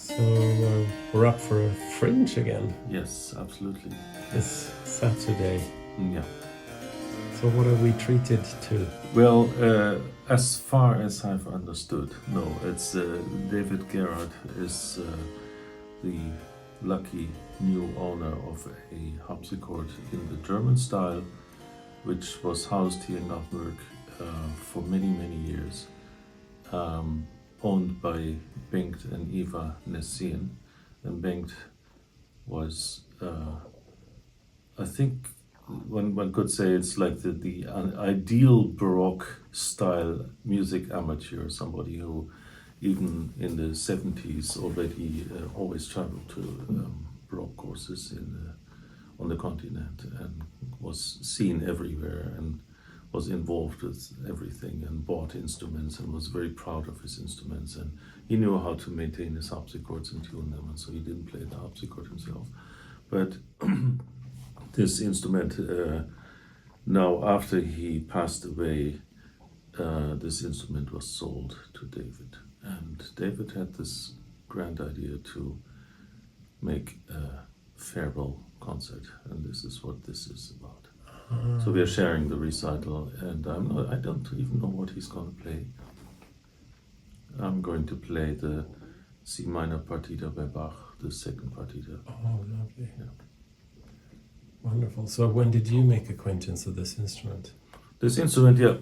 So we're up for a Fringe again. Yes, absolutely. This Saturday. Yeah. So what are we treated to? Well, as far as I've understood, no, it's David Gerrard is the lucky new owner of a harpsichord in the German style, which was housed here in Gothenburg for many, many years, owned by Bengt and Eva Nässén. And Bengt was, I think, one could say it's like the ideal baroque style music amateur, somebody who even in the 70s already always traveled to baroque courses on the continent and was seen everywhere and was involved with everything and bought instruments and was very proud of his instruments, and he knew how to maintain his harpsichords and tune them, and so he didn't play the harpsichord himself. But this instrument, now after he passed away, this instrument was sold to David. And David had this grand idea to make a farewell concert, and this is what this is about. So we are sharing the recital, and I don't even know what he's going to play. I'm going to play the C minor partita by Bach, the second partita. Oh, lovely. Yeah. Wonderful. So when did you make acquaintance with this instrument? This instrument, yeah,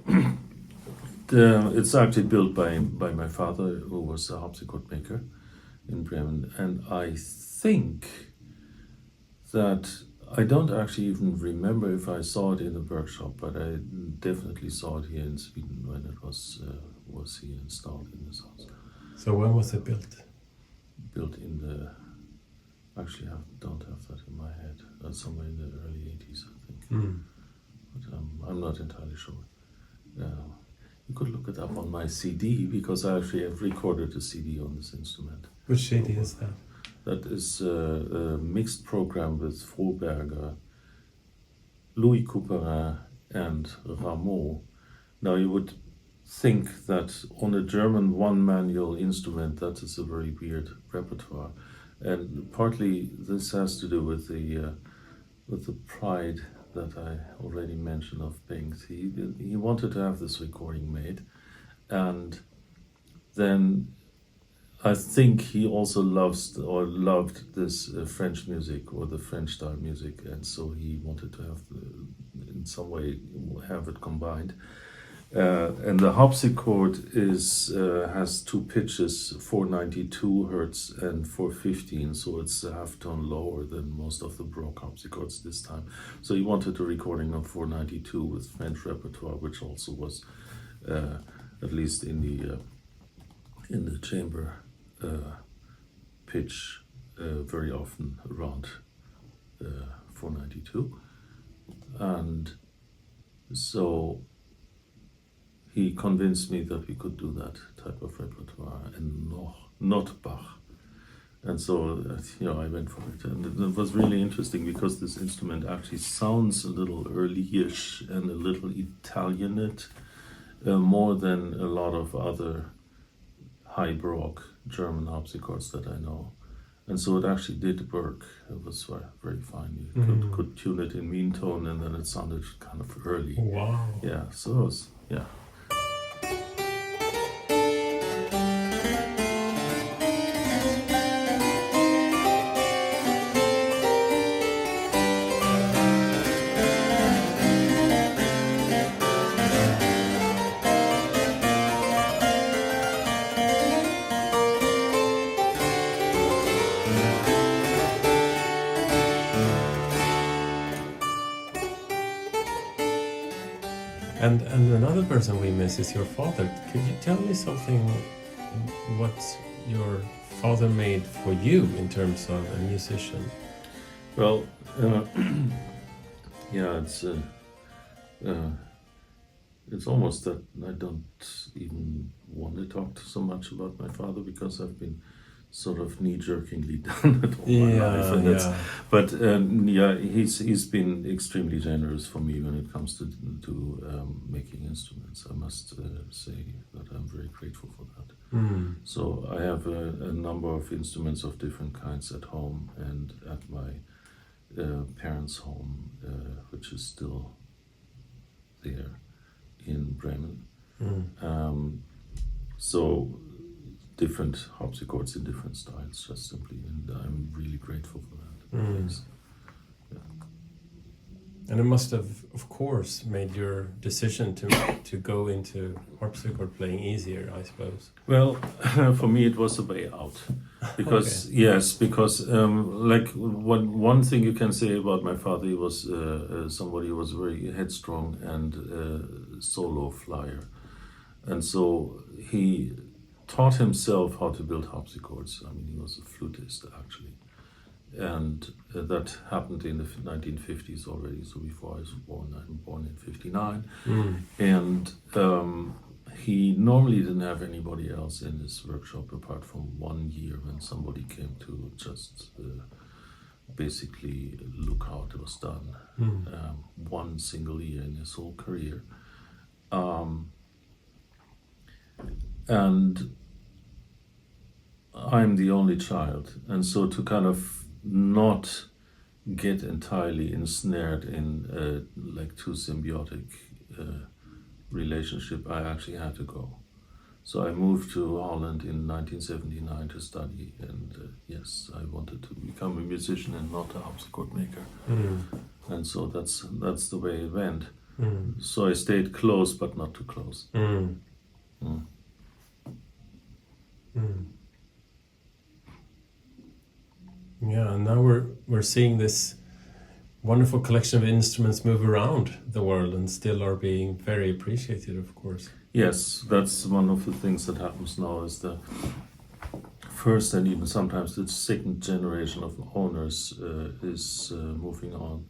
it's actually built by my father, who was a harpsichord maker in Bremen, and I think that I don't actually even remember if I saw it in the workshop, but I definitely saw it here in Sweden when it was here installed in this house. So when was it built? Built in the, actually I don't have that in my head, somewhere in the early 80s, I think. But I'm not entirely sure. You could look it up on my CD, because I actually have recorded a CD on this instrument. Which CD is that? That is a mixed program with Froberger, Louis Couperin and Rameau. Now you would think that on a German one-manual instrument that is a very weird repertoire, and partly this has to do with the pride that I already mentioned of Bengt. He wanted to have this recording made, and then I think he also loved this French music, or the French style music, and so he wanted to have in some way have it combined. And the harpsichord has two pitches, 492 hertz and 415, so it's a half tone lower than most of the baroque harpsichords this time. So he wanted a recording of 492 with French repertoire, which also was at least in the chamber pitch very often around 492, and so he convinced me that we could do that type of repertoire and not Bach. And so, I went for it. And it was really interesting because this instrument actually sounds a little early-ish and a little Italianate, more than a lot of other high Baroque German harpsichords that I know. And so it actually did work. It was very fine. You could tune it in mean tone, and then it sounded kind of early. Wow. Yeah, so it was, yeah. And another person we miss is your father. Could you tell me something, what your father made for you in terms of a musician? Well, yeah, it's almost that I don't even want to talk so much about my father, because I've been sort of knee-jerkingly done it all my life, and but he's been extremely generous for me when it comes to making instruments. I must say that I'm very grateful for that. So I have a number of instruments of different kinds at home and at my parents' home, which is still there in Bremen. So different harpsichords in different styles, just simply, and I'm really grateful for that. Yes. And it must have, of course, made your decision to go into harpsichord playing easier, I suppose. Well, for me it was a way out, because like one thing you can say about my father, he was somebody who was very headstrong and solo flyer, and so he taught himself how to build harpsichords. I mean, he was a flutist actually, and that happened in the 1950s already. So before I was born, I'm born in '59, and he normally didn't have anybody else in his workshop apart from 1 year when somebody came to just basically look how it was done. One single year in his whole career. And I'm the only child, and so to kind of not get entirely ensnared in like too symbiotic relationship, I actually had to go. So I moved to Holland in 1979 to study, and yes, I wanted to become a musician and not a harpsichord maker. And so that's the way it went. So I stayed close, but not too close. Yeah, and now we're seeing this wonderful collection of instruments move around the world and still are being very appreciated, of course. Yes, that's one of the things that happens now, is the first and even sometimes the second generation of owners is moving on,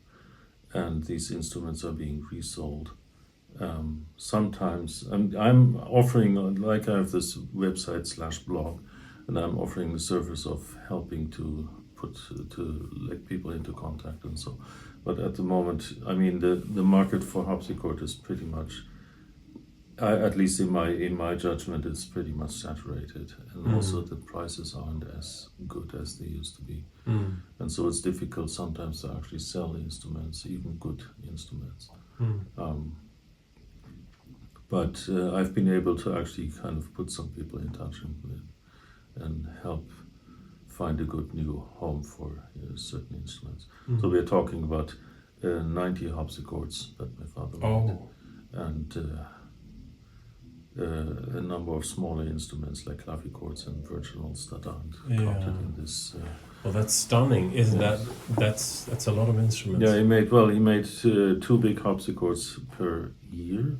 and these instruments are being resold. Sometimes I'm offering, like I have this website /blog, and I'm offering the service of helping to put like people into contact and so. But at the moment, I mean, the market for harpsichord is pretty much, at least in my judgment, it's pretty much saturated, and also the prices aren't as good as they used to be, and so it's difficult sometimes to actually sell instruments, even good instruments. But I've been able to actually kind of put some people in touch and help find a good new home for certain instruments. So we're talking about 90 harpsichords that my father made, and a number of smaller instruments like clavichords and virginals that aren't counted in this. Well, that's stunning, isn't that? That's a lot of instruments. Yeah, he made 2 big harpsichords per year,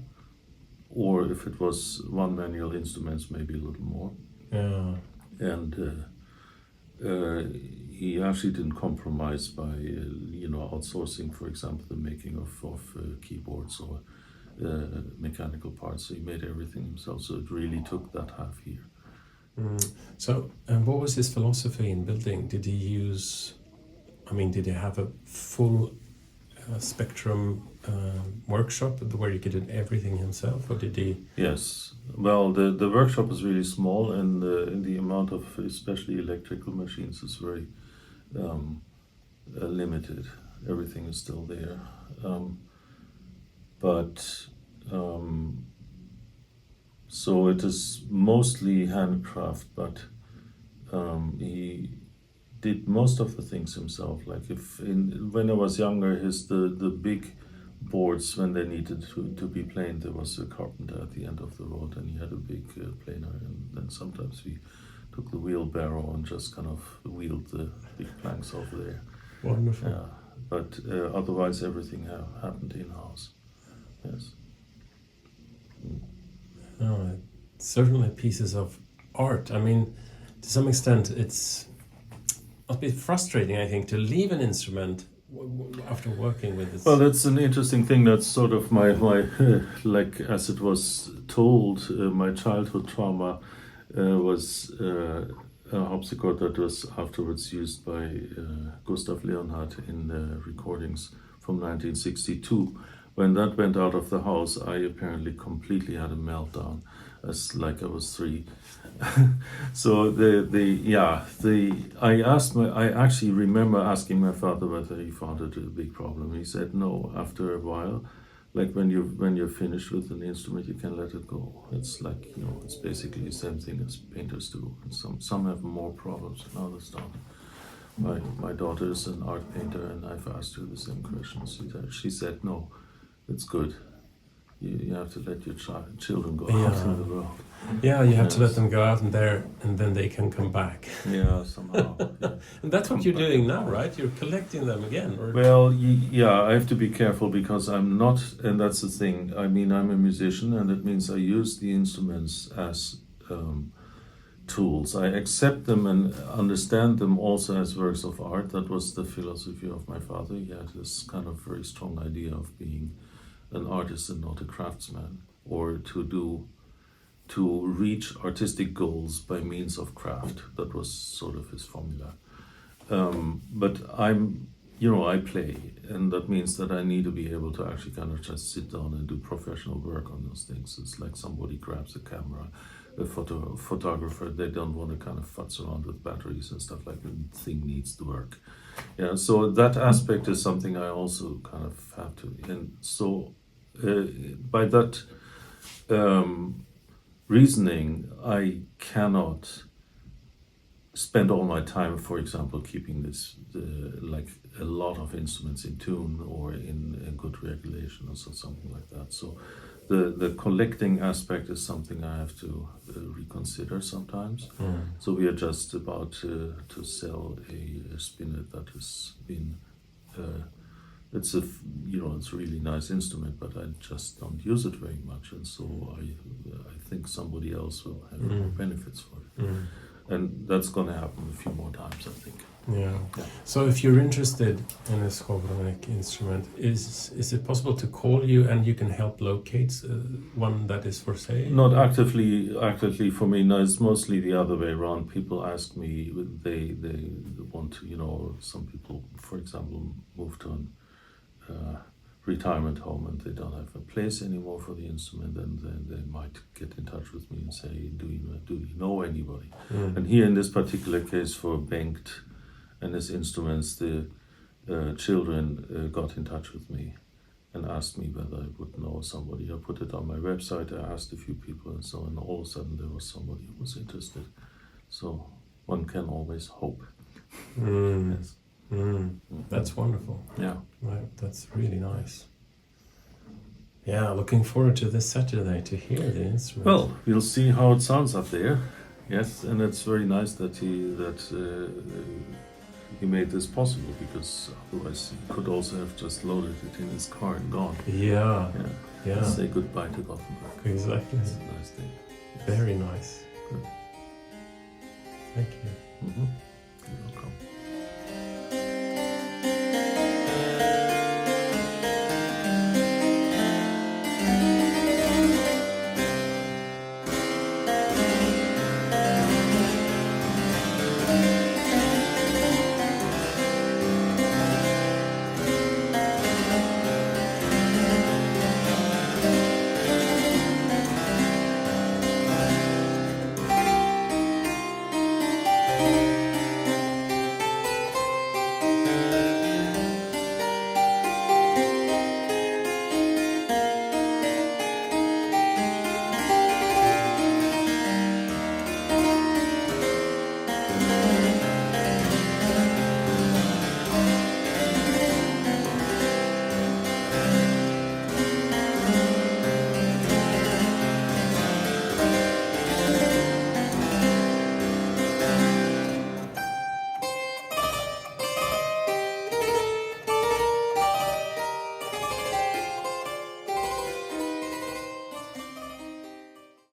or if it was one manual instruments, maybe a little more. Yeah. And he actually didn't compromise by outsourcing, for example, the making of keyboards or mechanical parts. So he made everything himself. So it really took that half year. So, and what was his philosophy in building? Did he have a full spectrum workshop where he could do everything himself, or did he? Yes. Well, the workshop is really small, and the amount of especially electrical machines is very limited. Everything is still there. So it is mostly handcraft, but he did most of the things himself. Like when I was younger, the big boards, when they needed to be planed, there was a carpenter at the end of the road, and he had a big planer, and then sometimes we took the wheelbarrow and just kind of wheeled the big planks over there. Wonderful. Yeah, but otherwise everything happened in-house. Yes. No, certainly pieces of art. I mean, to some extent, it's must be frustrating, I think, to leave an instrument after working with it. Well, that's an interesting thing. That's sort of my like, as it was told, my childhood trauma was harpsichord that was afterwards used by Gustav Leonhardt in the recordings from 1962. When that went out of the house, I apparently completely had a meltdown, as like I was 3. So I actually remember asking my father whether he found it a big problem. He said no. After a while, like when you're finished with an instrument, you can let it go. It's like, it's basically the same thing as painters do. And some have more problems than others don't. My daughter is an art painter, and I've asked her the same question. She said no, it's good. You have to let your children go out in the world. Yeah, you have to let them go out in there, and then they can come back. Yeah, somehow. Yeah. And that's what you're doing now, right? You're collecting them again. Or... Well, I have to be careful because I'm not, and that's the thing. I mean, I'm a musician, and it means I use the instruments as tools. I accept them and understand them also as works of art. That was the philosophy of my father. He had this kind of very strong idea of being an artist and not a craftsman, or to reach artistic goals by means of craft. That was sort of his formula. But I play, and that means that I need to be able to actually kind of just sit down and do professional work on those things. It's like somebody grabs a camera, a photographer, they don't want to kind of futz around with batteries and stuff like that. The thing needs to work. Yeah, so that aspect is something I also kind of have to, and so by that reasoning, I cannot spend all my time, for example, keeping like a lot of instruments in tune or in good regulation or something like that. So the collecting aspect is something I have to reconsider sometimes. So we are just about to sell a spinet that has been it's a really nice instrument, but I just don't use it very much, and so I think somebody else will have more benefits for it. And that's going to happen a few more times, I think. Yeah. So if you're interested in a Skowroneck instrument, is it possible to call you and you can help locate one that is for sale? Not actively for me. No, it's mostly the other way around. People ask me, they want to, some people, for example, move to an retirement home and they don't have a place anymore for the instrument, and then they might get in touch with me and say, do you know anybody? And here in this particular case for Bengt and his instruments, the children got in touch with me and asked me whether I would know somebody. I put it on my website, I asked a few people and so on, and all of a sudden there was somebody who was interested. So one can always hope. Yes. That's wonderful. Yeah. Right, that's really nice. Yeah, looking forward to this Saturday to hear the instrument. Well, we'll see how it sounds up there. Yes, and it's very nice that he made this possible, because otherwise he could also have just loaded it in his car and gone. Yeah. Say goodbye to Gothenburg. Exactly. It's a nice thing. Yes. Very nice. Good. Thank you. You're welcome.